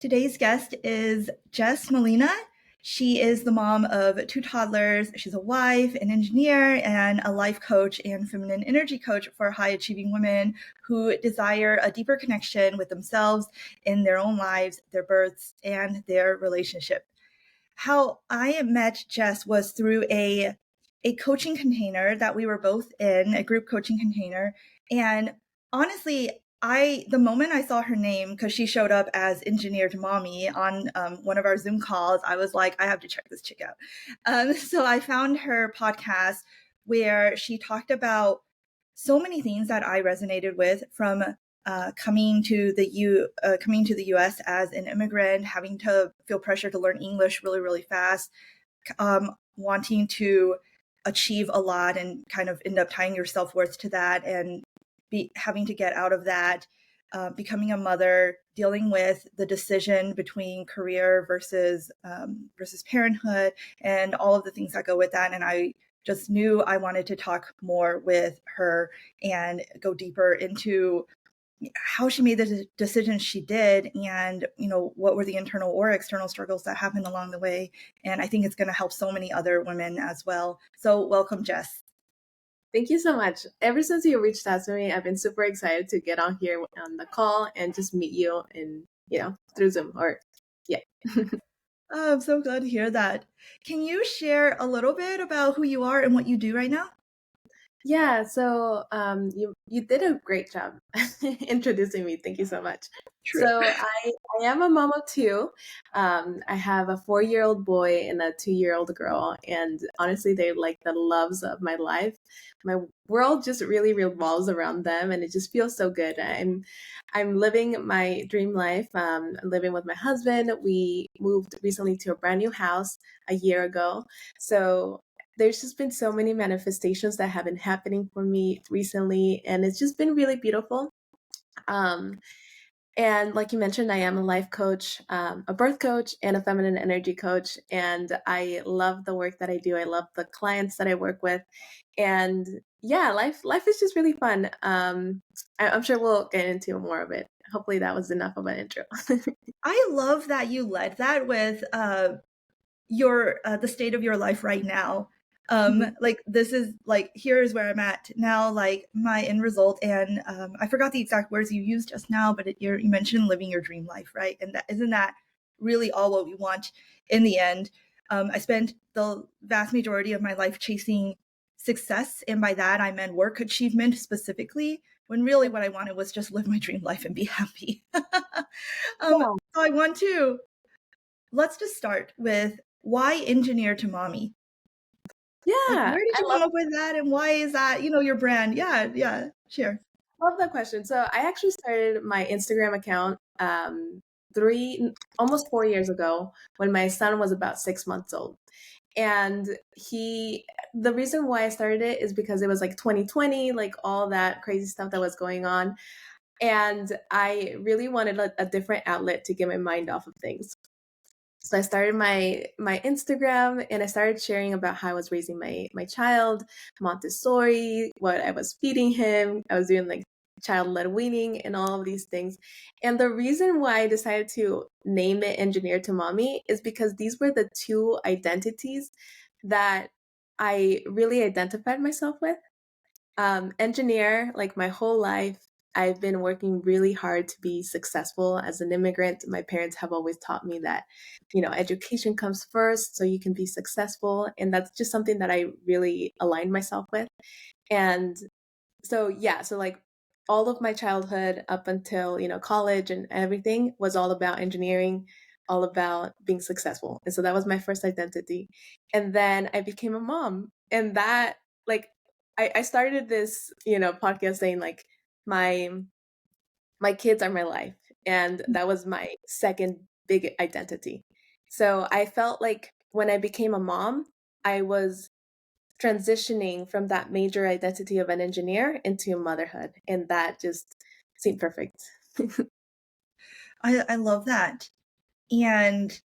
Today's guest is Jess Molina. She is the mom of two toddlers. She's a wife, an engineer, and a life coach and feminine energy coach for high achieving women who desire a deeper connection with themselves in their own lives, their births, and their relationship. How I met Jess was through a coaching container that we were both in, a group coaching container. And honestly, the moment I saw her name, because she showed up as Engineered Mommy on one of our Zoom calls, I was like, I have to check this chick out. So I found her podcast where she talked about so many things that I resonated with, from coming to the U.S. as an immigrant, having to feel pressure to learn English really, really fast, wanting to achieve a lot and kind of end up tying your self-worth to that, and having to get out of that, becoming a mother, dealing with the decision between career versus parenthood, and all of the things that go with that. And I just knew I wanted to talk more with her and go deeper into how she made the decisions she did, and what were the internal or external struggles that happened along the way. And I think it's going to help so many other women as well. So welcome, Jess. Thank you so much. Ever since you reached out to me, I've been super excited to get on here on the call and just meet you through Zoom yeah. Oh, I'm so glad to hear that. Can you share a little bit about who you are and what you do right now? Yeah, so you did a great job introducing me. Thank you so much. True. So I am a mom of two. I have a 4-year-old boy and a 2-year-old girl, and honestly, they're like the loves of my life. My world just really revolves around them, and it just feels so good. I'm living my dream life. I'm living with my husband. We moved recently to a brand new house a year ago, so there's just been so many manifestations that have been happening for me recently, and it's just been really beautiful. And like you mentioned, I am a life coach, a birth coach, and a feminine energy coach. And I love the work that I do. I love the clients that I work with. And yeah, life is just really fun. I'm sure we'll get into more of it. Hopefully that was enough of an intro. I love that you led that with the state of your life right now. Like, this is like, here's where I'm at now, like my end result. And I forgot the exact words you used just now, but you mentioned living your dream life, right? And isn't that really all what we want in the end? I spent the vast majority of my life chasing success, and by that I meant work achievement specifically, when really what I wanted was just live my dream life and be happy. So let's just start with, why Engineer to Mommy? Like, Yeah, where did you come up with that, and why is that, your brand? Yeah, sure. love that question. So I actually started my Instagram account almost 4 years ago, when my son was about 6 months old. And the reason why I started it is because it was like 2020, like all that crazy stuff that was going on. And I really wanted a different outlet to get my mind off of things. So I started my Instagram, and I started sharing about how I was raising my child, Montessori, what I was feeding him. I was doing like child-led weaning and all of these things. And the reason why I decided to name it Engineer to Mommy is because these were the two identities that I really identified myself with. Engineer, like my whole life, I've been working really hard to be successful as an immigrant. My parents have always taught me that, education comes first so you can be successful. And that's just something that I really aligned myself with. And so, yeah, so like all of my childhood up until, college and everything was all about engineering, all about being successful. And so that was my first identity. And then I became a mom. And that, like, I started this, podcast saying like my kids are my life. And that was my second big identity. So I felt like when I became a mom, I was transitioning from that major identity of an engineer into motherhood. And that just seemed perfect. I love that. And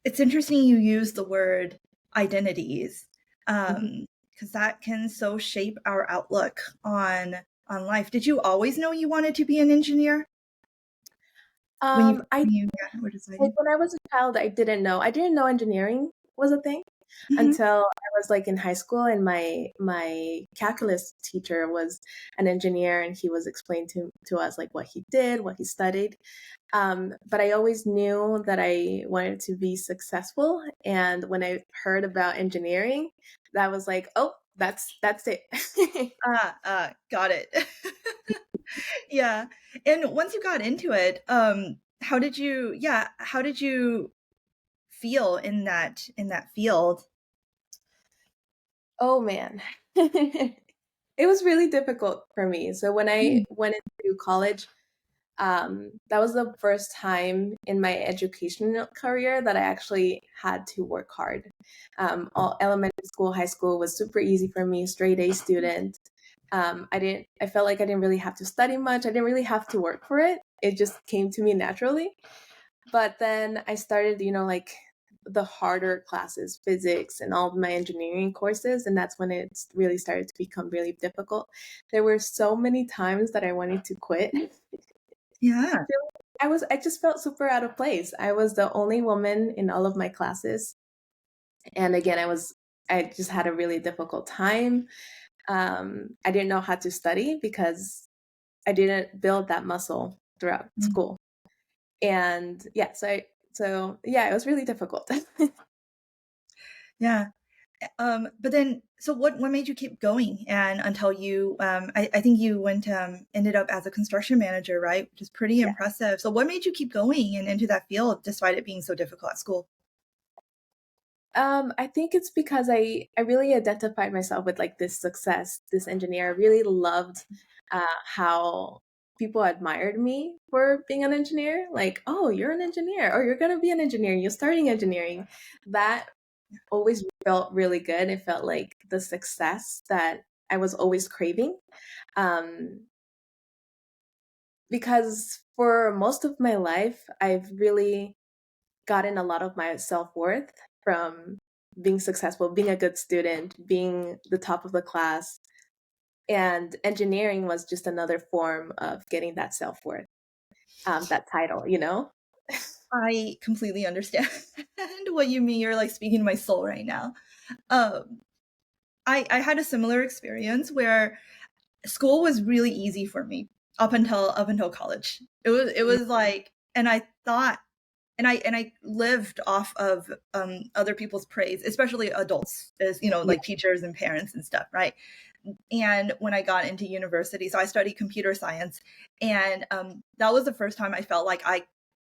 it's interesting you use the word identities, because that can so shape our outlook on life. Did you always know you wanted to be an engineer? I when you were like deciding? when I was a child, I didn't know engineering was a thing Hmm. until I was like in high school, and my calculus teacher was an engineer, and he was explaining to us like what he did, what he studied. But I always knew that I wanted to be successful, and when I heard about engineering, that was like, oh, that's it. Got it. Yeah. And once you got into it, how did you feel in that field? Oh man. It was really difficult for me. So when I Mm, went into college, that was the first time in my educational career that I actually had to work hard. All elementary school, high school was super easy for me, straight A student. I felt like I didn't really have to study much. I didn't really have to work for it. It just came to me naturally. But then I started, like the harder classes, physics and all of my engineering courses, and that's when it really started to become really difficult. There were so many times that I wanted to quit. yeah. I just felt super out of place. I was the only woman in all of my classes. And again, I just had a really difficult time. I didn't know how to study because I didn't build that muscle throughout Mm, school. And yeah, so yeah, it was really difficult. yeah. But then, so what made you keep going? And until you, I think you ended up as a construction manager, right? Which is pretty Yeah. impressive. So what made you keep going and into that field despite it being so difficult at school? I think it's because I really identified myself with like this success, this engineer. I really loved how people admired me for being an engineer. Like, oh, you're an engineer, or you're gonna be an engineer. You're starting engineering. That always felt really good. It felt like the success that I was always craving. Um, because for most of my life, I've really gotten a lot of my self-worth from being successful, being a good student, being the top of the class. And engineering was just another form of getting that self-worth, that title. I completely understand what you mean. You're like speaking to my soul right now. Um, I had a similar experience where school was really easy for me up until college. It was like, and I thought, and I lived off of other people's praise, especially adults, as you know, Yeah. like teachers and parents and stuff, right? And when I got into university, so I studied computer science, and that was the first time I felt like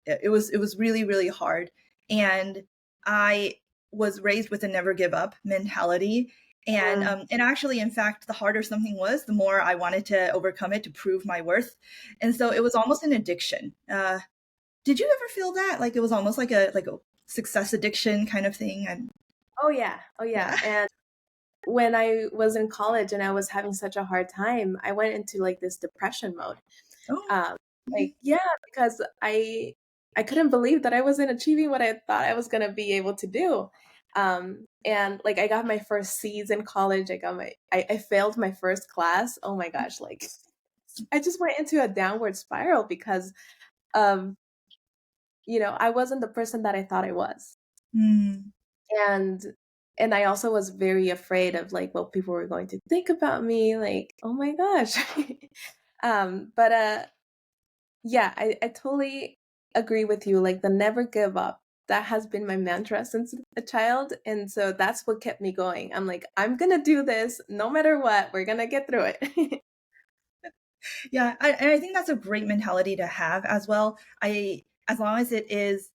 it was really really hard, and I was raised with a never give up mentality, Mm. and actually, in fact, the harder something was, the more I wanted to overcome it to prove my worth, and so it was almost an addiction. Did you ever feel that like it was almost like a success addiction kind of thing? And Oh yeah. Oh yeah. yeah. And when I was in college and I was having such a hard time, I went into like this depression mode. Oh. Um, Mhm. like yeah, because I couldn't believe that I wasn't achieving what I thought I was gonna be able to do. And like I got my first C's in college. I failed my first class. Oh my gosh, like I just went into a downward spiral because of I wasn't the person that I thought I was. Mm. And and I also was very afraid of like what people were going to think about me, like, oh my gosh. But yeah, I totally agree with you. Like the never give up. That has been my mantra since a child. And so that's what kept me going. I'm like, I'm gonna do this no matter what. We're gonna get through it. Yeah, and I think that's a great mentality to have as well. As long as it is,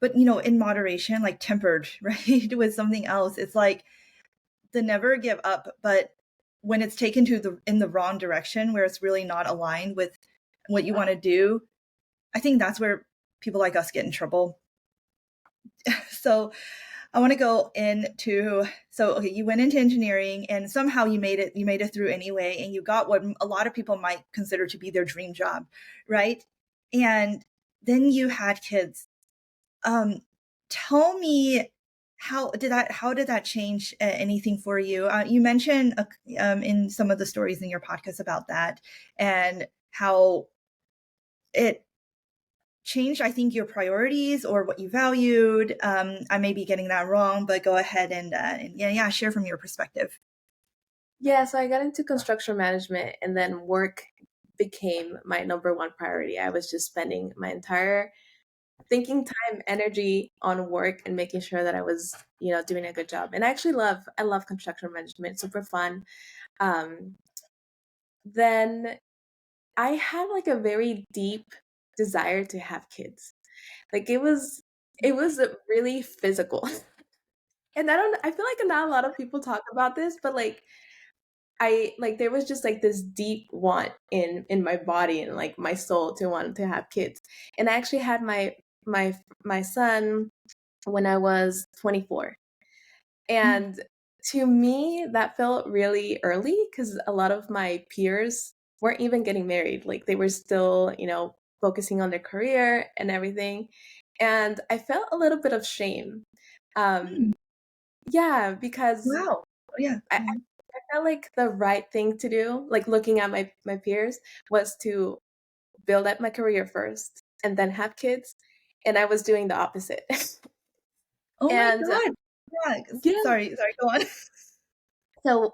but you know, in moderation, like tempered, right, with something else. It's like the never give up, but when it's taken to the in the wrong direction, where it's really not aligned with what you want to do, I think that's where people like us get in trouble. So I want to go into so okay, you went into engineering and somehow you made it through anyway and you got what a lot of people might consider to be their dream job, right? And then you had kids. Um tell me how did that change anything for you? You mentioned in some of the stories in your podcast about that and how it changed, I think, your priorities or what you valued. I may be getting that wrong, but go ahead and yeah, share from your perspective. Yeah, so I got into construction management, and then work became my number one priority. I was just spending my entire thinking time, energy on work and making sure that I was, doing a good job. And I love construction management. It's super fun. Um, then I had like a very deep desire to have kids. Like it was really physical. And I feel like not a lot of people talk about this, but like I like there was just like this deep want in my body and like my soul to want to have kids. And I actually had my son when I was 24. Mm. And to me, that felt really early because a lot of my peers weren't even getting married. Like they were still, focusing on their career and everything. And I felt a little bit of shame. Mm. Um, yeah, because Wow. Oh, yeah. I, Go ahead. I felt like the right thing to do, like looking at my peers, was to build up my career first and then have kids. And I was doing the opposite. Oh my And God. Yeah. yeah, Sorry, go on.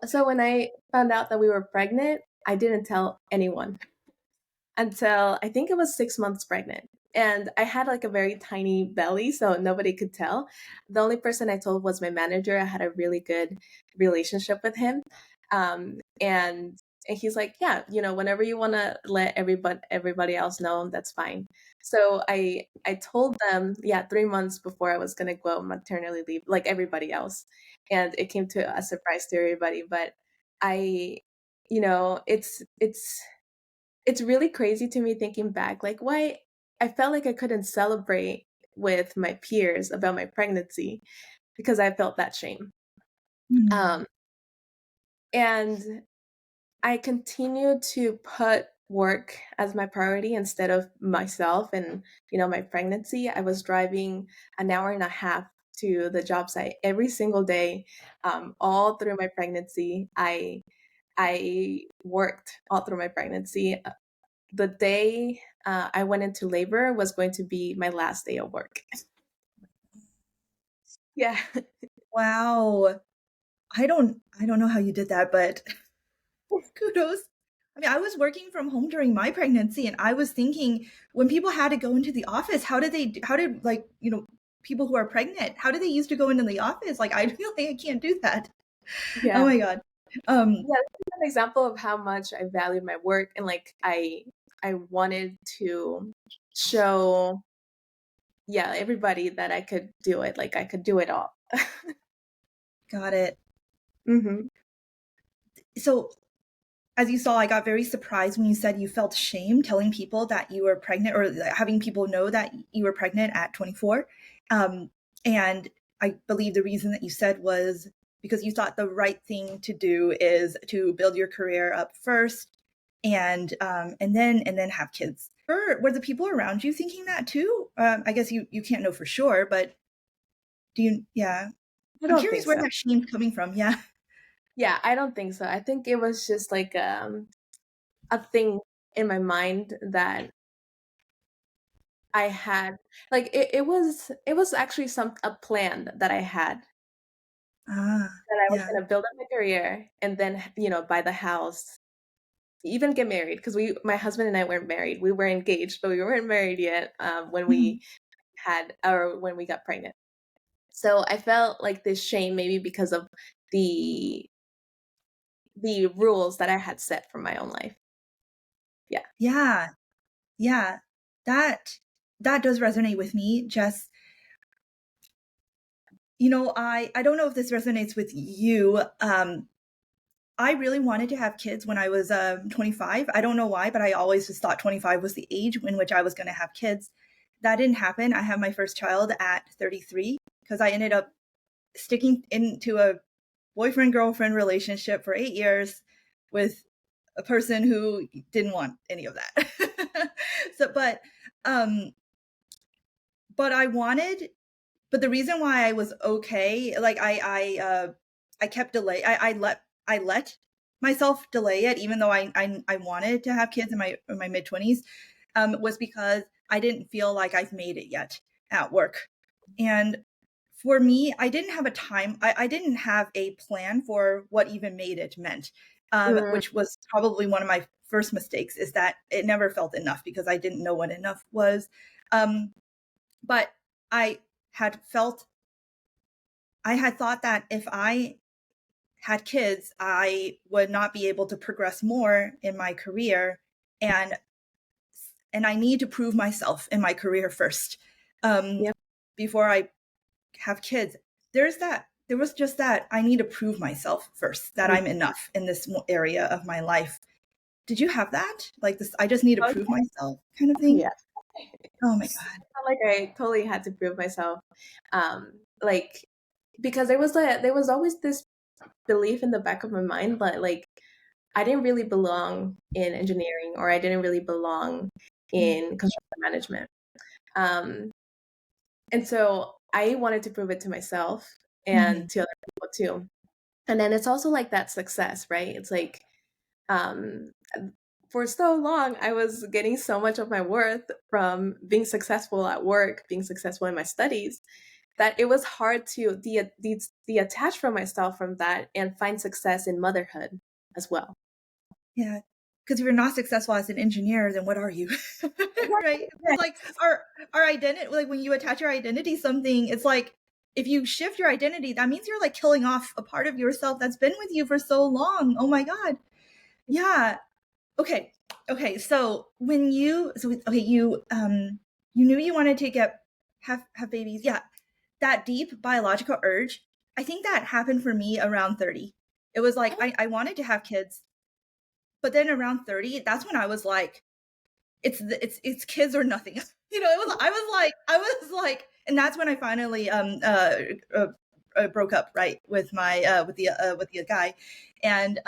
so when I found out that we were pregnant, I didn't tell anyone until I think it was 6 months pregnant. And I had like a very tiny belly, so nobody could tell. The only person I told was my manager. I had a really good relationship with him. And he's like, yeah, whenever you want to let everybody else know, that's fine. So I told them, yeah, 3 months before I was gonna go on maternity leave, like everybody else, and it came to a surprise to everybody. But I, it's really crazy to me thinking back, like why I felt like I couldn't celebrate with my peers about my pregnancy because I felt that shame. Mm. Um, and I continued to put work as my priority instead of myself and, my pregnancy. I was driving an hour and a half to the job site every single day, all through my pregnancy. I worked all through my pregnancy. The day I went into labor was going to be my last day of work. Yeah. Wow. I don't know how you did that, but kudos. I mean, I was working from home during my pregnancy, and I was thinking when people had to go into the office, how did like, people who are pregnant, how do they used to go into the office? Like, I feel like I can't do that. Oh Yeah. my God. Um, Yeah, this is an example of how much I valued my work, and like I wanted to show, yeah, everybody that I could do it. Like I could do it all. got it. Hmm. So as you saw, I got very surprised when you said you felt shame telling people that you were pregnant or having people know that you were pregnant at 24. And I believe the reason that you said was because you thought the right thing to do is to build your career up first and then have kids. Were the people around you thinking that too? I guess you can't know for sure, but do you? Yeah, I I'm don't curious think where so. that shame's coming from. Yeah. Yeah, I don't think so. I think it was just like a thing in my mind that I had. Like it was actually a plan that I had, Ah, that I was yeah. gonna build up my career and then buy the house, even get married, because we my husband and I weren't married. We were engaged, but we weren't married yet, when Mhm. we got pregnant. So I felt like this shame maybe because of the the rules that I had set for my own life. Yeah. Yeah. Yeah, that that does resonate with me. Jess, I don't know if this resonates with you. I really wanted to have kids when I was 25. I don't know why, but I always just thought 25 was the age in which I was going to have kids. That didn't happen. I had my first child at 33 because I ended up sticking into a boyfriend girlfriend relationship for 8 years with a person who didn't want any of that. so, um, but I wanted but the reason why I was okay, like I kept delay. I let myself delay it, even though I wanted to have kids in my mid 20s, was because I didn't feel like I've made it yet at work. And for me, I didn't have a time, I didn't have a plan for what even made it meant, Mm, which was probably one of my first mistakes, is that it never felt enough because I didn't know what enough was. But I had felt, I had thought that if I had kids, I would not be able to progress more in my career. And I need to prove myself in my career first, yep. before I have kids. There was just that I need to prove myself first, that I'm enough in this area of my life. Did you have that? Like this, I just need to Oh, prove myself kind of thing? yeah. Oh my It's God. not like I totally had to prove myself. Like because there was always this belief in the back of my mind that like I didn't really belong in engineering or I didn't really belong Mm, in construction management. Um, and so I wanted to prove it to myself mhm. and to other people too. And then it's also like that success, right? It's like um, for so long, I was getting so much of my worth from being successful at work, being successful in my studies, that it was hard to detach from myself from that and find success in motherhood as well. Yeah. Because if you're not successful as an engineer, then what are you? Right? Yeah, It's like our identity, like when you attach your identity to something, it's like if you shift your identity, that means you're like killing off a part of yourself that's been with you for so long. Oh my God. Yeah. Okay. Okay. So when you, so okay, you knew you wanted to have babies. Yeah. That deep biological urge, I think that happened for me around 30. It was like I wanted to have kids, but then around 30, that's when I was like, it's kids or nothing. It was, I was like, and that's when I finally uh, broke up, right, with my with the guy. And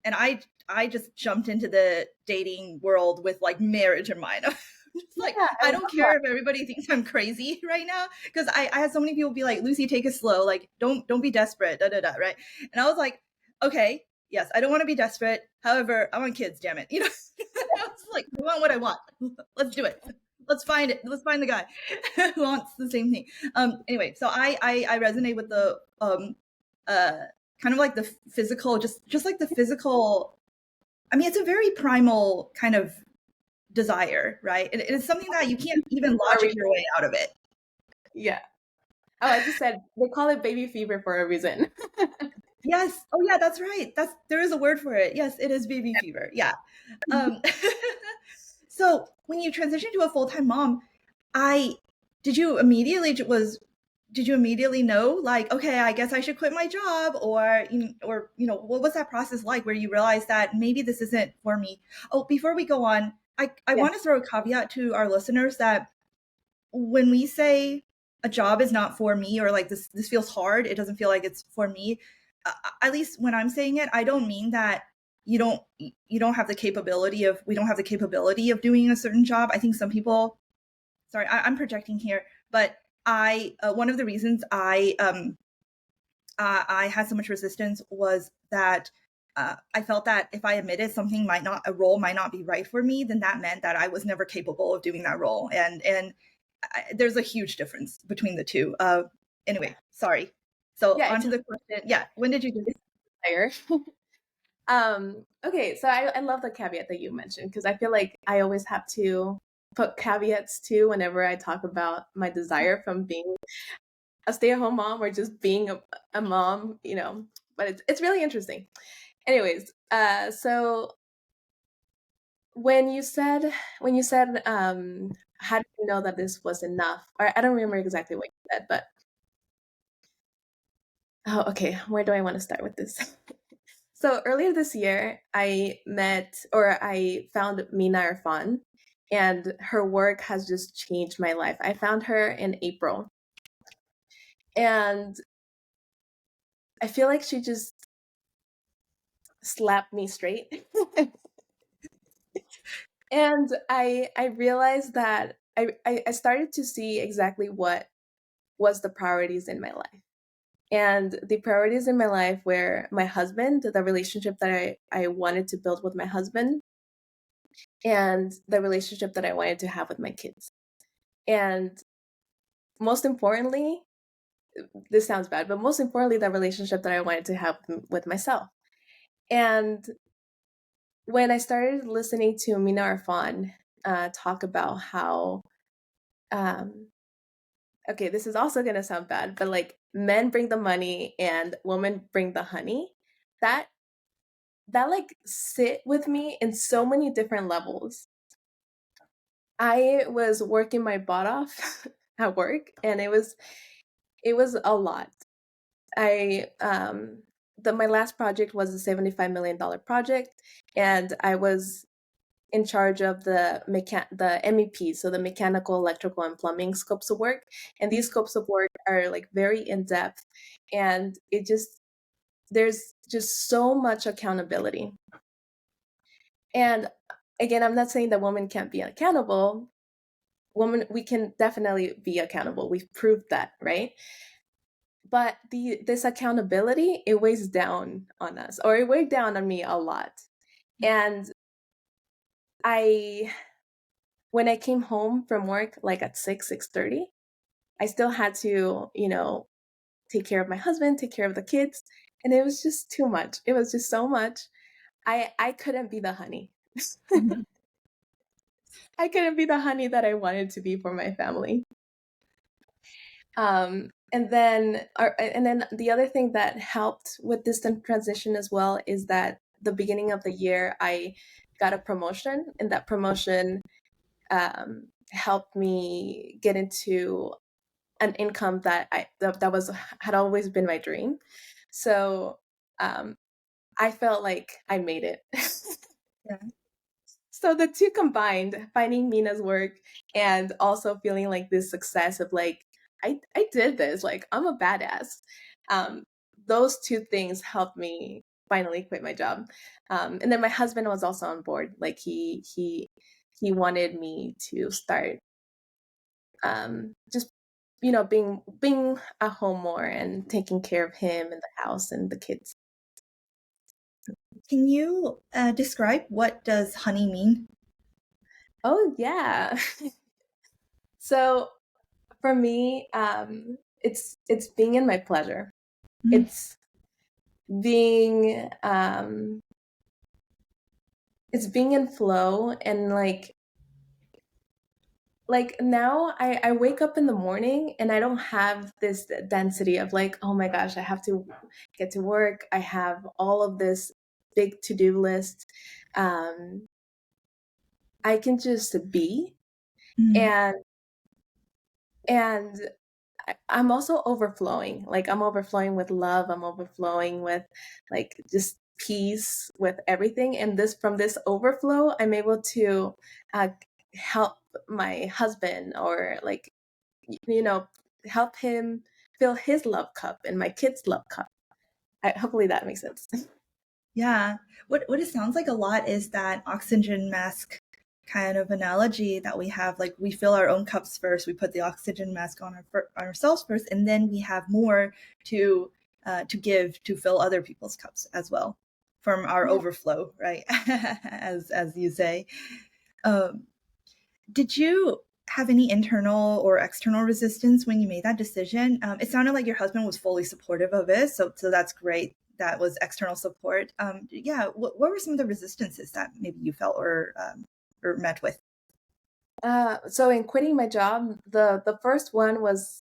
I just jumped into the dating world with like marriage in mind. I'm just like, yeah, I I love don't that. care if everybody thinks I'm crazy right now, because I had so many people be like, Lucy, take it slow, like don't be desperate, da da da, right? And I was like, okay, yes, I don't want to be desperate. However, I want kids, damn it. I was like, I want what I want. Let's do it. Let's find it. Let's find the guy who wants the same thing. Anyway, so I resonate with the uh kind of like the physical, just like the physical. I mean, it's a very primal kind of desire, right? It's something that you can't even For a logic reason. your way out of it. Yeah. Oh, I just said they call it baby fever for a reason. Yes. Oh yeah, that's right. There is a word for it. Yes, it is baby fever. Yeah. Um so when you transition to a full-time mom, I did you immediately did you immediately know, like, okay, I guess I should quit my job, or what was that process like where you realized that maybe this isn't for me? Oh, before we go on, I Yeah. want to throw a caveat to our listeners that when we say a job is not for me, or like this feels hard, it doesn't feel like it's for me, at least when I'm saying it, I don't mean that you don't have the capability of we don't have the capability of doing a certain job. I think some people, sorry, I'm projecting here, but I one of the reasons I had so much resistance was that I felt that if I admitted something a role might not be right for me, then that meant that I was never capable of doing that role. And there's a huge difference between the two. Anyway, sorry. So Yeah, on it's to the question. Yeah, when did you do? higher. Okay, so I love the caveat that you mentioned because I feel like I always have to put caveats too whenever I talk about my desire from being a stay-at-home mom or just being a mom, but it's really interesting. Anyways, so when you said how did you know that this was enough? Or I don't remember exactly what you said, but oh, okay, where do I want to start with this? So earlier this year, I found Mina Irfan, and her work has just changed my life. I found her in April, and I feel like she just slapped me straight. And I realized that I started to see exactly what was the priorities in my life. And the priorities in my life were my husband, the relationship that I wanted to build with my husband, and the relationship that I wanted to have with my kids. And most importantly, this sounds bad, but most importantly, the relationship that I wanted to have with myself. And when I started listening to Mina Arfan talk about how, um, okay, this is also going to sound bad, but like men bring the money and women bring the honey, that like sit with me in so many different levels. I was working my butt off at work, and it was a lot. I my last project was a $75 million project, and I was in charge of the MEP, so the mechanical, electrical, and plumbing scopes of work. And these scopes of work are like very in depth, and there's just so much accountability. And again, I'm not saying that women can't be accountable. Women, we can definitely be accountable. We've proved that, right? But this accountability, it weighs down on us, or it weighed down on me a lot. And I when I came home from work, like at 6:30, I still had to, take care of my husband, take care of the kids, and it was just too much. It was just so much. I couldn't be the honey. Mhm. I couldn't be the honey that I wanted to be for my family. And then the other thing that helped with this transition as well is that the beginning of the year I got a promotion, and that promotion helped me get into an income that was had always been my dream. So um, I felt like I made it. Yeah. So the two combined, finding Mina's work and also feeling like this success of like, I did this, like I'm a badass. Um, those two things helped me finally quit my job. And then my husband was also on board. Like he wanted me to start just being at home more and taking care of him and the house and the kids. Can you describe what does honey mean? Oh yeah. So for me, it's being in my pleasure. Mhm. It's being it's being in flow, and like now I wake up in the morning and I don't have this density of like, oh my gosh, I have to get to work. I have all of this big to-do list. Um, I can just be, Mhm. and and I'm also overflowing. Like I'm overflowing with love. I'm overflowing with like just peace with everything. And this from this overflow, I'm able to uh, help my husband, or like you know help him fill his love cup and my kids' love cup. Hopefully that makes sense. Yeah. What it sounds like a lot is that oxygen mask kind of analogy that we have. Like we fill our own cups first, we put the oxygen mask on ourselves first, and then we have more to give to fill other people's cups as well from our Yeah. overflow, right? As you say. Um, did you have any internal or external resistance when you made that decision? It sounded like your husband was fully supportive of it, so that's great. That was external support. Yeah, what were some of the resistances that maybe you felt or met with? So in quitting my job, the first one was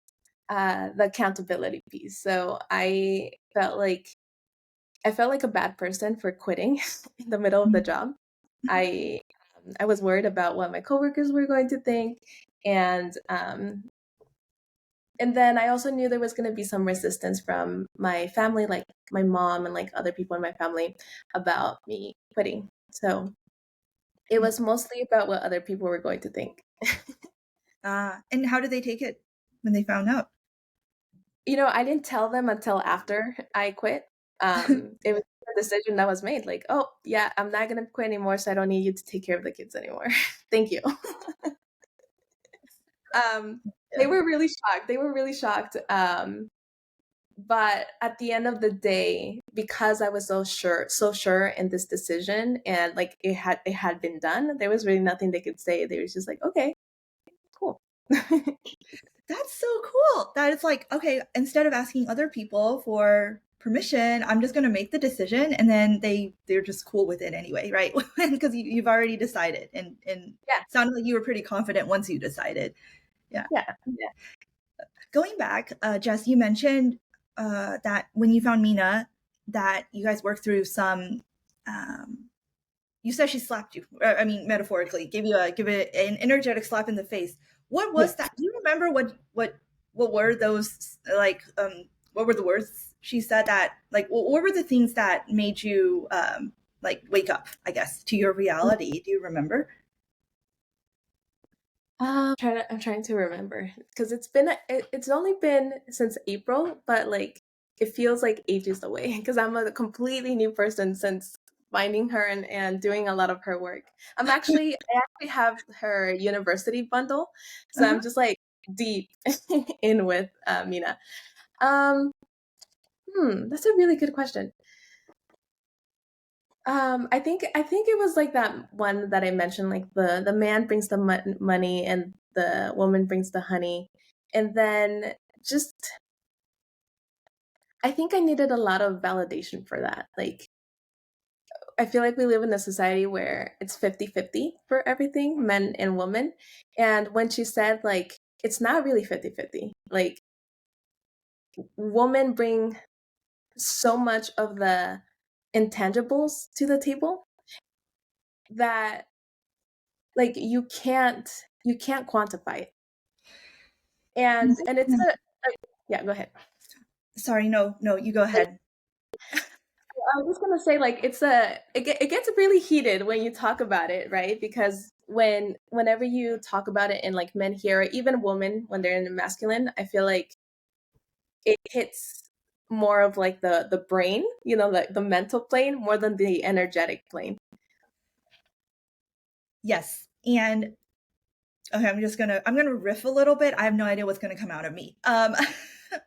the accountability piece. So I felt like a bad person for quitting in the middle of the job. I I was worried about what my coworkers were going to think, and and then I also knew there was going to be some resistance from my family, like my mom and like other people in my family, about me quitting. So it was mostly about what other people were going to think. And how did they take it when they found out? I didn't tell them until after I quit. It was a decision that was made. Like, oh yeah, I'm not gonna quit anymore, so I don't need you to take care of the kids anymore. Thank you. um, they Yeah. were really shocked. They were really shocked. But at the end of the day, because I was so sure in this decision, and like it had been done, there was really nothing they could say. They were just like, okay, cool. That's so cool. That it's like, okay, instead of asking other people for permission, I'm just going to make the decision, and then they're just cool with it anyway, right? Because you've already decided, and Yeah. sounded like you were pretty confident once you decided. Yeah. Yeah. Yeah. Going back, Jess, you mentioned that when you found Mina, that you guys worked through some. You said she slapped you. I mean, metaphorically, give it an energetic slap in the face. What was Yes. that? Do you remember what were those like? What were the words she said that like? What were the things that made you like wake up? I guess to your reality. Do you remember? I'm trying to remember because it's only been since April, but like it feels like ages away because I'm a completely new person since finding her and doing a lot of her work. I actually have her university bundle, so Uh-huh. I'm just like deep in with Mina. Um, that's a really good question. I think it was like that one that I mentioned, like the man brings the money and the woman brings the honey, and then just I think I needed a lot of validation for that. Like I feel like we live in a society where it's 50-50 for everything, men and women. And when she said like it's not really 50-50, like women bring so much of the intangibles to the table that like you can't quantify it. And it's a like, yeah, go ahead. Sorry, no, you go ahead. I was just gonna say like it gets really heated when you talk about it, right? Because whenever you talk about it in like men here or even women when they're in the masculine, I feel like it hits more of like the brain, like the mental plane more than the energetic plane. Yes, and okay, I'm gonna riff a little bit. I have no idea what's gonna come out of me.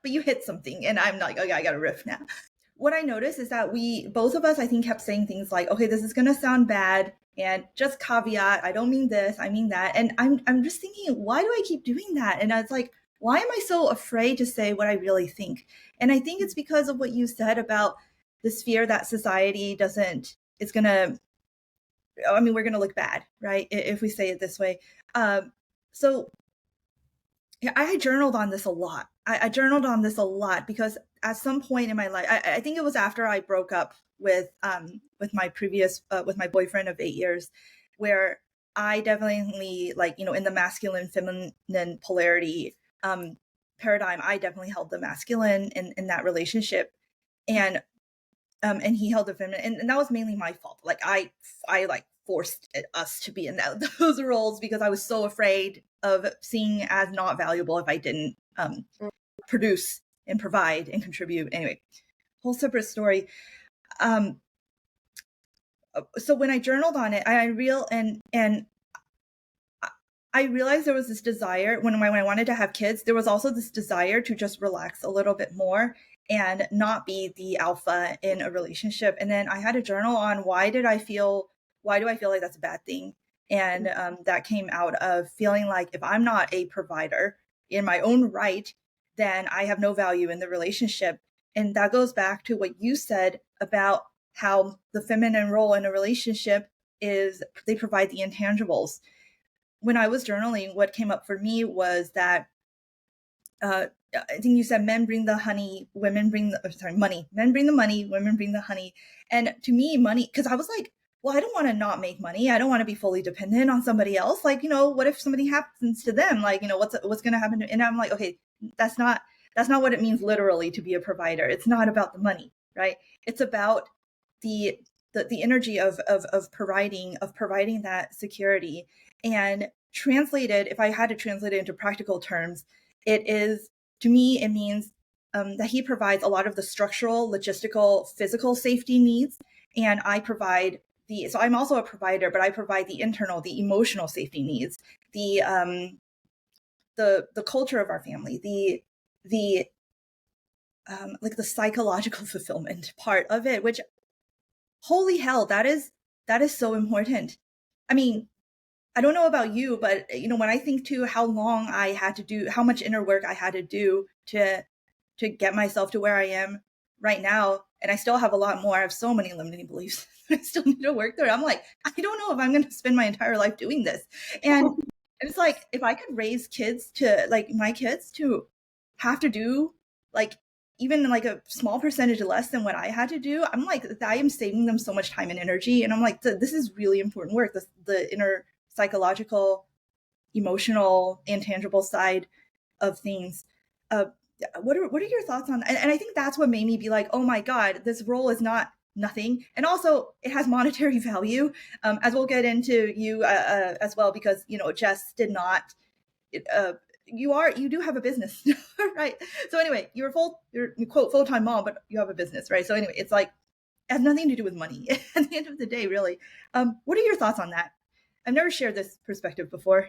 But you hit something, and I'm like, okay, I gotta riff now. What I noticed is that we both of us, I think, kept saying things like, okay, this is gonna sound bad, and just caveat, I don't mean this, I mean that. And I'm just thinking, why do I keep doing that? And I was like, why am I so afraid to say what I really think? And I think it's because of what you said about this fear that society doesn't, it's gonna, I mean, we're gonna look bad, right? If we say it this way. So yeah, I journaled on this a lot. I journaled on this a lot because at some point in my life, I think it was after I broke up with my previous with my boyfriend of 8 years, where I definitely like in the masculine feminine polarity paradigm, I definitely held the masculine in that relationship, and and he held the feminine, and that was mainly my fault. Like I like forced us to be in those roles because I was so afraid of seeing as not valuable if I didn't produce and provide and contribute. Anyway, whole separate story. Um, so when I journaled on it, and I realized there was this desire when I wanted to have kids. There was also this desire to just relax a little bit more and not be the alpha in a relationship. And then I had a journal on why do I feel like that's a bad thing? And that came out of feeling like if I'm not a provider in my own right, then I have no value in the relationship. And that goes back to what you said about how the feminine role in a relationship is they provide the intangibles. When I was journaling, what came up for me was that uh, I think you said men bring the honey, women bring money. Men bring the money, women bring the honey. And to me, money, because I was like, well, I don't want to not make money. I don't want to be fully dependent on somebody else. Like, what if something happens to them? Like, what's going to happen to? And I'm like, okay, that's not what it means literally to be a provider. It's not about the money, right? It's about the the energy of providing that security. And translated, if I had to translate it into practical terms, it is, to me, it means that he provides a lot of the structural, logistical, physical safety needs, and I provide so I'm also a provider, but I provide the internal, the emotional safety needs, the culture of our family, the like the psychological fulfillment part of it, which, holy hell, that is so important. I mean, I don't know about you, but when I think to how long I had to do, how much inner work I had to do to get myself to where I am right now, and I still have a lot more. I have so many limiting beliefs I still need to work through. I'm like, I don't know if I'm going to spend my entire life doing this. And it's like, if I could raise kids to, like, my kids to have to do, like, even like a small percentage less than what I had to do, I'm like, I am saving them so much time and energy. And I'm like, this is really important work. The inner psychological, emotional, intangible side of things. Uh, what are your thoughts on that? And I think that's what made me be like, oh my God, this role is not nothing. And also it has monetary value, as we'll get into you as well, because, Jess did not, uh, you do have a business, right? So anyway, you're quote full-time mom, but you have a business, right? So anyway, it's like, it has nothing to do with money at the end of the day, really. What are your thoughts on that? I've never shared this perspective before.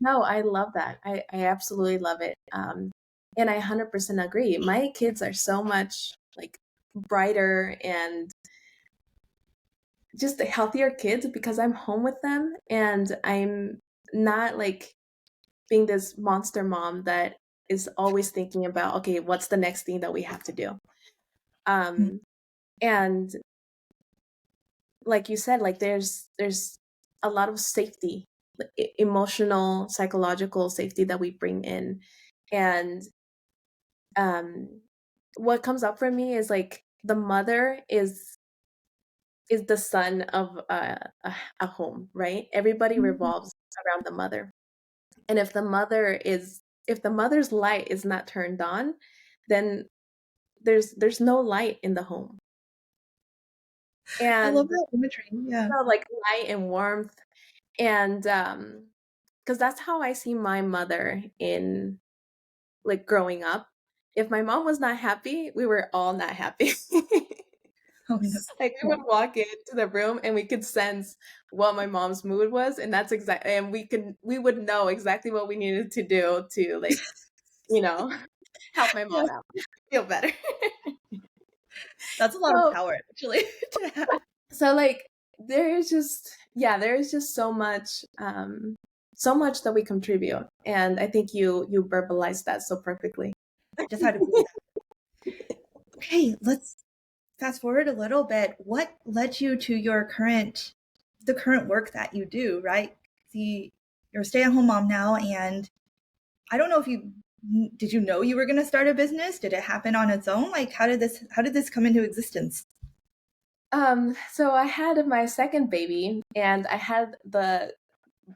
No, I love that. I absolutely love it. And I 100% agree. My kids are so much like brighter and just healthier kids because I'm home with them and I'm not like being this monster mom that is always thinking about, okay, what's the next thing that we have to do? Um, and like you said, like there's a lot of safety, emotional, psychological safety that we bring in. And um what comes up for me is like the mother is the sun of a home, right? Everybody Mhm. revolves around the mother. And if the mother's light is not turned on, then there's no light in the home. I love And that imagery. Yeah. so like light and warmth and because that's how I see my mother in like growing up. If my mom was not happy, we were all not happy. Oh no. Like we would walk into the room and we could sense what my mom's mood was, and that's exactly, and we would know exactly what we needed to do to like, you know, help my Yeah. mom out, feel better. That's a lot of So power, actually, to have. so like there is just so much that we contribute, and I think you verbalized that so perfectly. Just had to be. Okay, let's fast forward a little bit. What led you to the current work that you do, right? See, you're a stay-at-home mom now, and I don't know if did you know you were going to start a business? Did it happen on its own? Like, how did this come into existence? So I had my second baby and I had the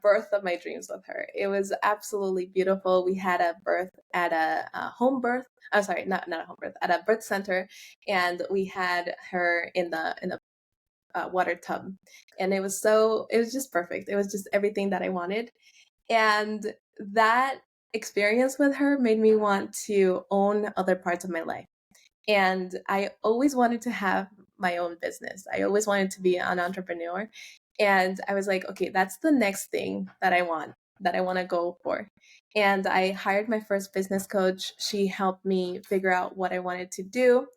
birth of my dreams with her. It was absolutely beautiful. We had a birth at a home birth. I'm sorry, not a home birth, at a birth center, and we had her in the water tub, and it was just perfect. It was just everything that I wanted, and that experience with her made me want to own other parts of my life. And I always wanted to have my own business. I always wanted to be an entrepreneur. And I was like, okay, that's the next thing that I want to go for. And I hired my first business coach. She helped me figure out what I wanted to do.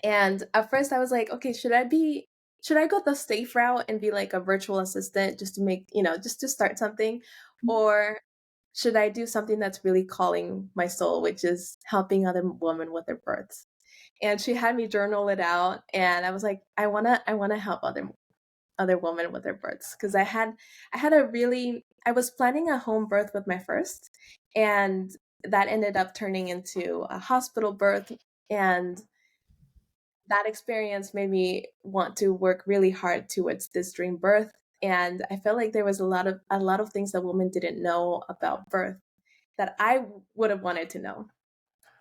And at first I was like, okay, should I go the safe route and be like a virtual assistant just to make, just to start something? Or should I do something that's really calling my soul, which is helping other women with their births? And she had me journal it out, and I was like, I want to help other women with their births, because I was planning a home birth with my first, and that ended up turning into a hospital birth. And that experience made me want to work really hard towards this dream birth. And I felt like there was a lot of things that women didn't know about birth that I would have wanted to know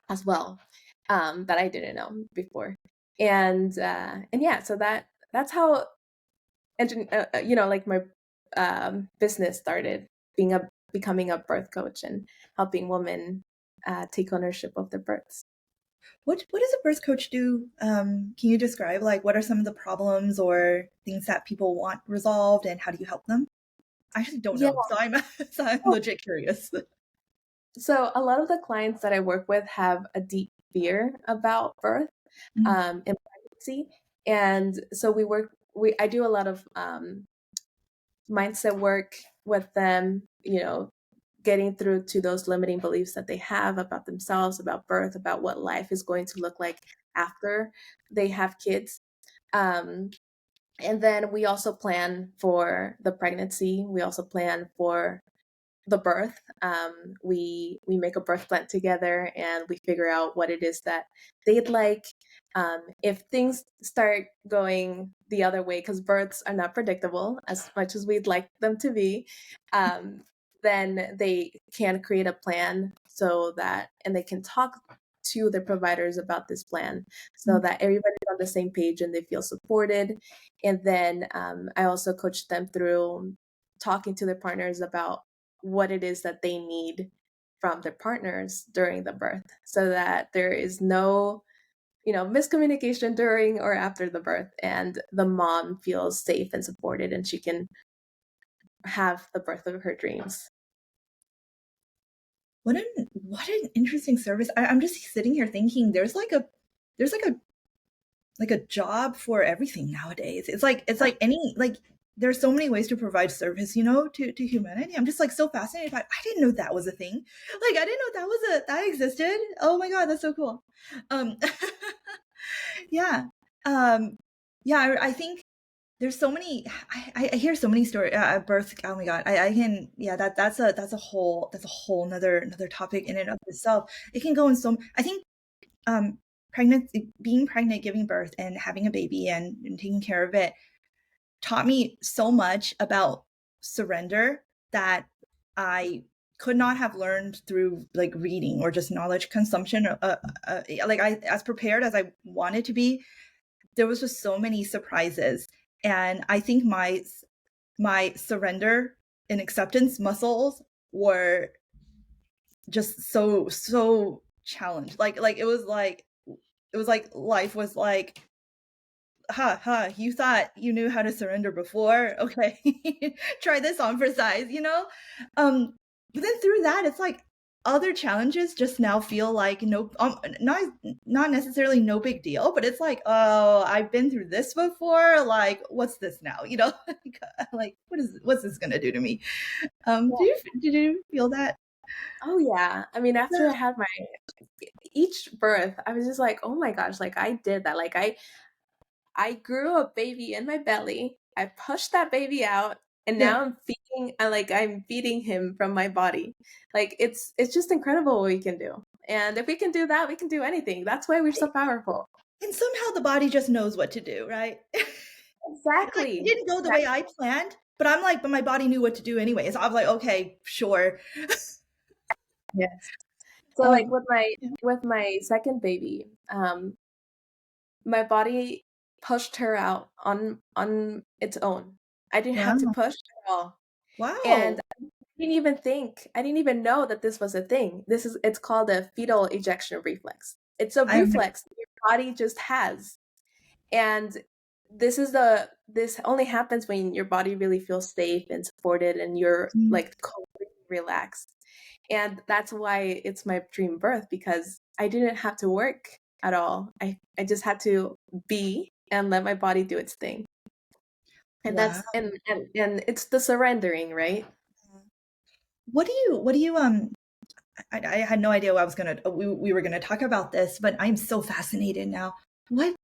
as well, that I didn't know before. And yeah, so that's how like my business started, becoming a birth coach and helping women take ownership of their births. What does a birth coach do? Can you describe, like, what are some of the problems or things that people want resolved, and how do you help them? I actually don't Yeah. know, so I'm so I'm legit curious. So a lot of the clients that I work with have a deep fear about birth, Mm. and pregnancy. And so I do a lot of mindset work, with them, getting through to those limiting beliefs that they have about themselves, about birth, about what life is going to look like after they have kids. Um, and then we also plan for the pregnancy. We also plan for the birth. We make a birth plan together, and we figure out what it is that they'd like. If things start going the other way, because births are not predictable as much as we'd like them to be, um, then they can create a plan so that, and they can talk to their providers about this plan so that everybody's on the same page and they feel supported. And then I also coach them through talking to their partners about what it is that they need from their partners during the birth so that there is no miscommunication during or after the birth, and the mom feels safe and supported and she can have the birth of her dreams. What an interesting service. I'm just sitting here thinking there's like a job for everything nowadays. It's like any like there's so many ways to provide service, to humanity. I'm just like so fascinated by I didn't know that was a thing. Like I didn't know that existed. Oh my god, that's so cool. Um yeah. Yeah, I think there's so many I hear so many stories at birth. Oh my god. I can yeah, that's a whole another topic in and of itself. It can go in so I think um pregnancy being pregnant, giving birth and having a baby and taking care of it taught me so much about surrender that I could not have learned through like reading or just knowledge consumption. Like I, as prepared as I wanted to be, there was just so many surprises, and I think my surrender and acceptance muscles were just so challenged. It was like life was like you thought you knew how to surrender before. Okay. Try this on for size. But then through that, it's like other challenges just now feel like no, not necessarily no big deal, but it's like, oh, I've been through this before. Like, what's this now? Like what's this gonna do to me? Did you feel that? Oh yeah, I mean, after I had my each birth, I was just like, oh my gosh, like I did that. Like I grew a baby in my belly. I pushed that baby out, and Yeah. now I'm feeding him from my body. Like it's just incredible what we can do. And if we can do that, we can do anything. That's why we're so powerful. And somehow the body just knows what to do, right? Like it Exactly. didn't go the way I planned, but my body knew what to do anyway. So I was like, okay, sure. Yes. So like Um, yeah. with my second baby, my body pushed her out on its own. I didn't have to Wow. push at all. And Wow. I didn't even know that this was a thing. It's called a fetal ejection reflex. It's a I've reflex that your body just has. And this only happens when your body really feels safe and supported and you're never. like completely relaxed. And that's why it's my dream birth, because I didn't have to work at all. I just had to be and let my body do its thing. And Wow. and it's the surrendering, right? What do you I had no idea we were gonna talk about this, but I'm so fascinated now. What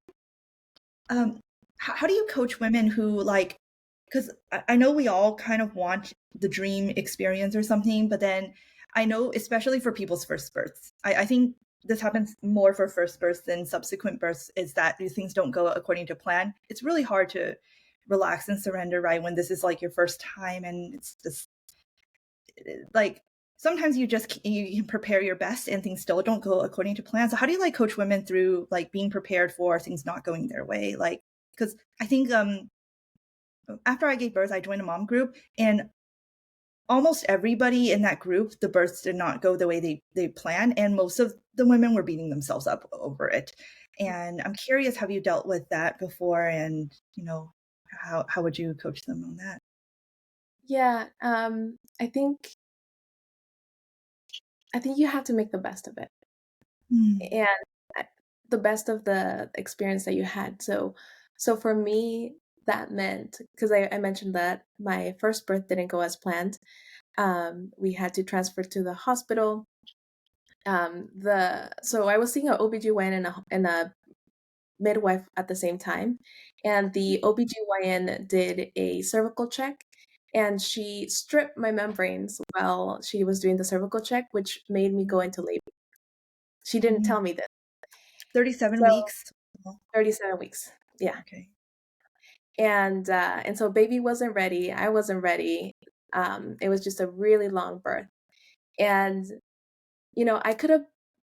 um how do you coach women who like because I know we all kind of want the dream experience or something, but then I know especially for people's first births, I think this happens more for first births than subsequent births, is that these things don't go according to plan. It's really hard to relax and surrender, right, when this is like your first time and it's just like sometimes you can prepare your best and things still don't go according to plan. So how do you like coach women through like being prepared for things not going their way? Like because I think after I gave birth, I joined a mom group, and almost everybody in that group, the births did not go the way they planned, and most of the women were beating themselves up over it. And I'm curious, have you dealt with that before? And how would you coach them on that? Yeah, I think you have to make the best of it, Hmm. and the best of the experience that you had. So for me, that meant, because I mentioned that my first birth didn't go as planned. We had to transfer to the hospital. So I was seeing an OBGYN and a midwife at the same time, and the OBGYN did a cervical check, and she stripped my membranes while she was doing the cervical check, which made me go into labor. She didn't Mhm. tell me this. 37 So weeks. Oh, 37 weeks. Yeah. okay. And so baby wasn't ready. I wasn't ready. It was just a really long birth. And I could have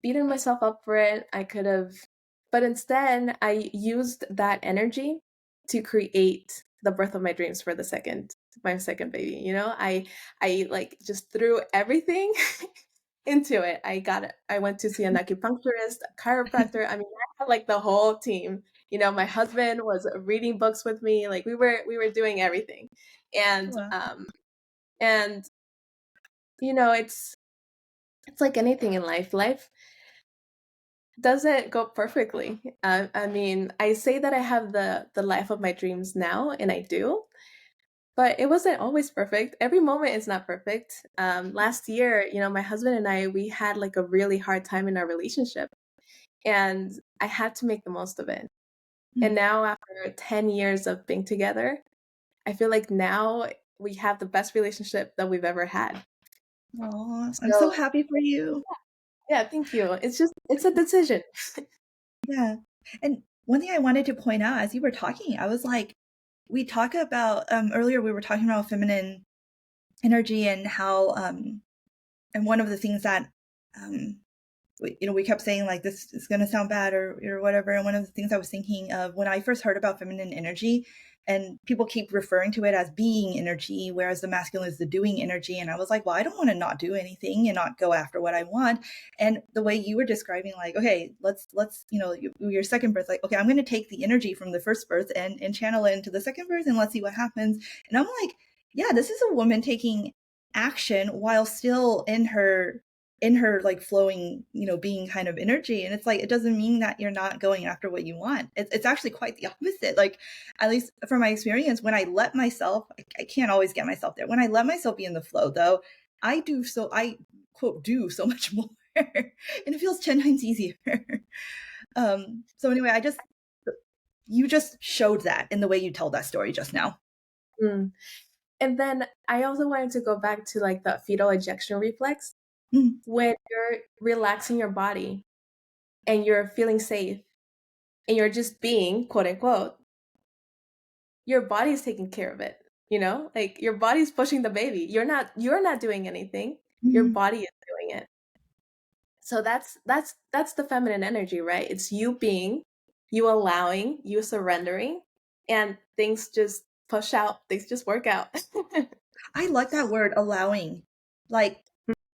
beaten myself up for it. I could have, but instead, I used that energy to create the birth of my dreams for my second baby. I like just threw everything into it. I went to see an acupuncturist, a chiropractor. I mean, I had like the whole team. My husband was reading books with me. Like we were doing everything. And Wow. and it's like anything in life. Life doesn't go perfectly. I mean, I say that I have the life of my dreams now, and I do, but it wasn't always perfect. Every moment is not perfect. Last year, my husband and I, we had like a really hard time in our relationship, and I had to make the most of it. And Mm. now, after 10 years of being together, I feel like now we have the best relationship that we've ever had. Aw, I'm so So, happy for you. yeah, thank you. It's a decision. Yeah. And one thing I wanted to point out as you were talking, I was like, we talk about earlier we were talking about feminine energy and how and one of the things that um we kept saying like this is going to sound bad or whatever, and one of the things I was thinking of when I first heard about feminine energy, and people keep referring to it as being energy, whereas the masculine is the doing energy, and I was like, well, I don't want to not do anything and not go after what I want. And the way you were describing, like, okay, let's your second birth, like, okay, I'm going to take the energy from the first birth and channel it into the second birth, and let's see what happens. And I'm like, yeah, this is a woman taking action while still in her like flowing, being kind of energy. And it's like, it doesn't mean that you're not going after what you want. It's actually quite the opposite. Like, at least from my experience, when I let myself, I can't always get myself there. When I let myself be in the flow though, I quote, do so much more. And it feels 10 times easier. So anyway, you just showed that in the way you told that story just now. Mm. And then I also wanted to go back to like the fetal ejection reflex. Mm, When you're relaxing your body and you're feeling safe and you're just being, quote unquote, your body's taking care of it. Like your body's pushing the baby. You're not doing anything. Your mm. body is doing it. So that's the feminine energy, right? It's you being, you allowing, you surrendering, and things just push out, things just work out. I like that word, allowing. Like,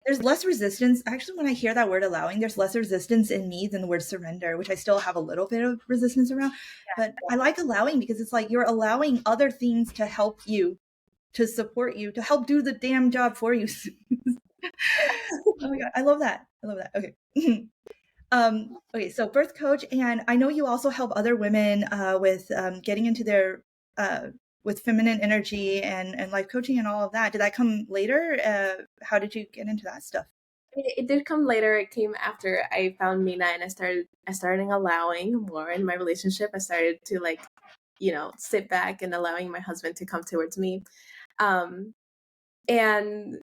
there's less resistance. Actually, when I hear that word allowing, there's less resistance in me than the word surrender, which I still have a little bit of resistance around. But I like allowing because it's like you're allowing other things to help you, to support you, to help do the damn job for you. Oh my God. I love that. I love that. Okay. Okay, so birth coach, and I know you also help other women with getting into their with feminine energy and life coaching and all of that. Did that come later? How did you get into that stuff? It did come later. It came after I found Mina, and I started allowing more in my relationship. I started to like, sit back and allowing my husband to come towards me. Um, and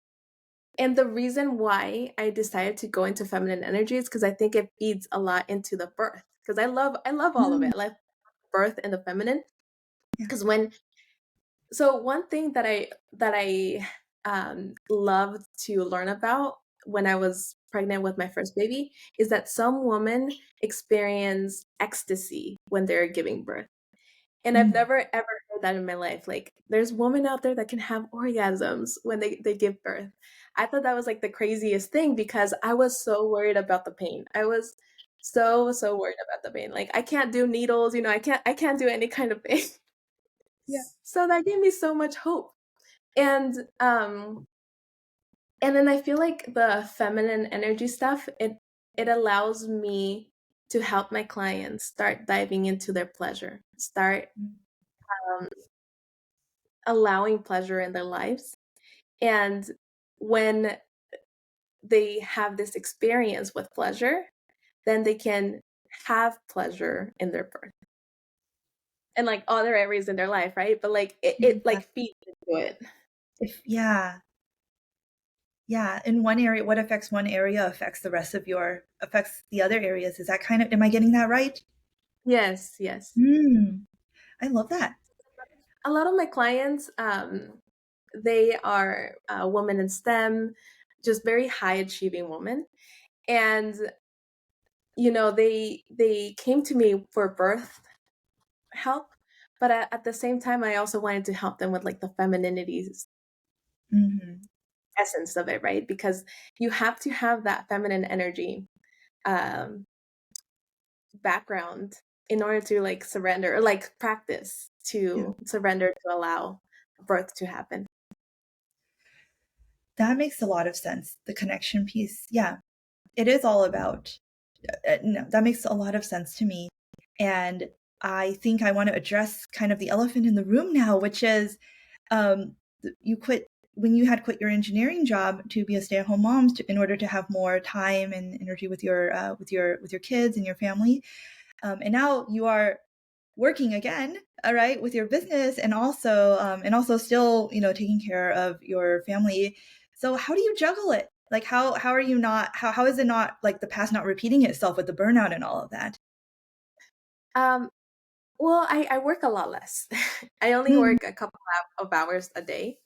and the reason why I decided to go into feminine energy is because I think it feeds a lot into the birth. Because I love all of Mm, it. I love birth and the feminine. yeah. Because one thing that I loved to learn about when I was pregnant with my first baby is that some women experience ecstasy when they're giving birth. And I've Mm, never ever heard that in my life. Like there's women out there that can have orgasms when they give birth. I thought that was like the craziest thing because I was so worried about the pain. I was so worried about the pain. Like I can't do needles, I can't do any kind of pain. yeah. So that gave me so much hope. And and then I feel like the feminine energy stuff, it allows me to help my clients start diving into their pleasure, start Mm, um, allowing pleasure in their lives. And when they have this experience with pleasure, then they can have pleasure in their birth and like other areas in their life, right? But like it Yeah. like feeds into it. If yeah, yeah, in one area, what affects one area affects the rest of your affects the other areas. Is that kind of, am I getting that right? Yes, yes. Mm, I love that. A lot of my clients, they are women in STEM, just very high achieving women, and they came to me for birth help, but at the same time, I also wanted to help them with like the femininity Hmm. essence of it, right? Because you have to have that feminine energy um, background in order to like surrender or like practice Yeah, to surrender to allow birth to happen. that makes a lot of sense. The connection piece. Yeah, it is all about, no, that makes a lot of sense to me. And I think I want to address kind of the elephant in the room now, which is um, you quit when you had quit your engineering job to be a stay-at-home mom in order to have more time and energy with your kids and your family. And now you are working again, all right, with your business and also still, taking care of your family. So how do you juggle it? Like how are you not how is it not like the past not repeating itself with the burnout and all of that? Um, well, I work a lot less. I only Mm, work a couple of hours a day,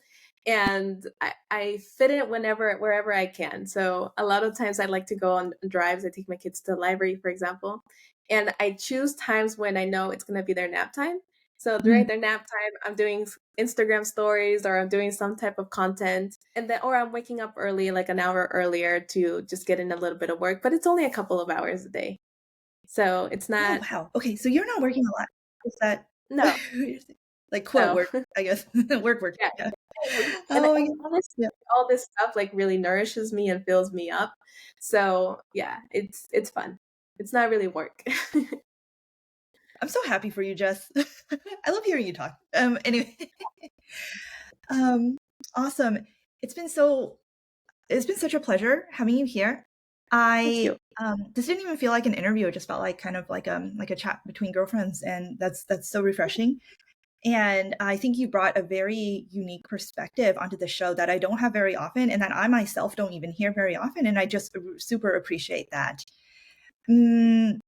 and I fit it wherever I can. So a lot of times I like to go on drives. I take my kids to the library, for example, and I choose times when I know it's going to be their nap time. So mm. during their nap time, I'm doing Instagram stories or I'm doing some type of content, and then or I'm waking up early, like an hour earlier, to just get in a little bit of work. But it's only a couple of hours a day, so it's Oh, not. wow. Okay, so you're not working a lot. Is that No, like quote no. work, I guess. Work. Yeah. Yeah. And Oh, yeah. honestly, Yeah. all this stuff like really nourishes me and fills me up. So yeah, it's fun. It's not really work. I'm so happy for you, Jess. I love hearing you talk. Anyway, um, awesome. It's been so it's been such a pleasure having you here. Thank you. This didn't even feel like an interview. It just felt like kind of like a chat between girlfriends, and that's so refreshing. And I think you brought a very unique perspective onto the show that I don't have very often, and that I myself don't even hear very often. And I just super appreciate that. Mm,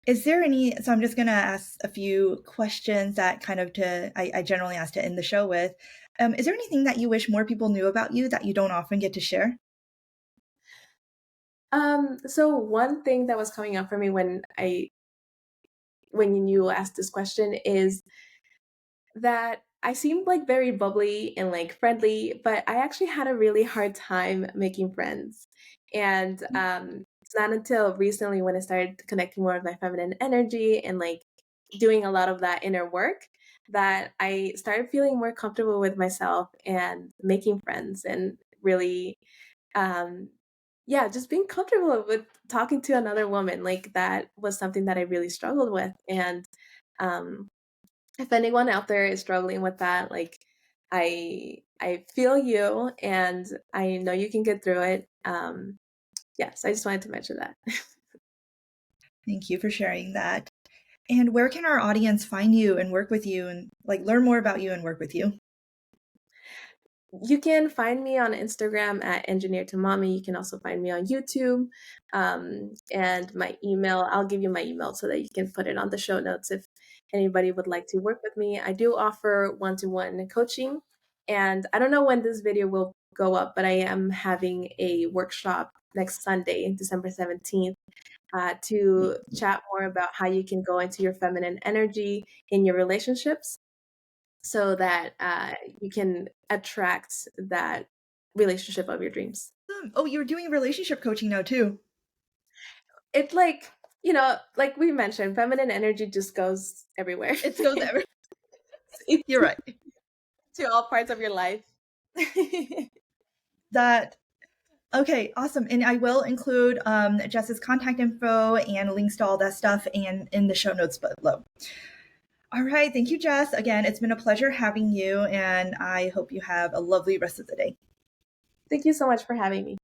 is there any? So I'm just gonna ask a few questions that kind of I generally ask to end the show with. Is there anything that you wish more people knew about you that you don't often get to share? So one thing that was coming up for me when you asked this question is that I seemed like very bubbly and like friendly, but I actually had a really hard time making friends. And it's not until recently when I started connecting more with my feminine energy and like doing a lot of that inner work that I started feeling more comfortable with myself and making friends and really, um, yeah, just being comfortable with talking to another woman. Like that was something that I really struggled with. And um, if anyone out there is struggling with that, like I feel you and I know you can get through it. Yes, I just wanted to mention that. Thank you for sharing that. And where can our audience find you and work with you and like learn more about you and work with you? You can find me on Instagram at engineer to mommy. You can also find me on YouTube. And my email, I'll give you my email so that you can put it on the show notes if anybody would like to work with me. I do offer one-to-one coaching. And I don't know when this video will go up, but I am having a workshop next Sunday, December 17th, to chat more about how you can go into your feminine energy in your relationships so that you can attract that relationship of your dreams. Oh, you're doing relationship coaching now too. It's like, like we mentioned, feminine energy just goes everywhere. It goes ever. It's You're right. to all parts of your life. That okay, awesome. And I will include Jess's contact info and links to all that stuff and in the show notes below. All right. Thank you, Jess. Again, it's been a pleasure having you, and I hope you have a lovely rest of the day. Thank you so much for having me.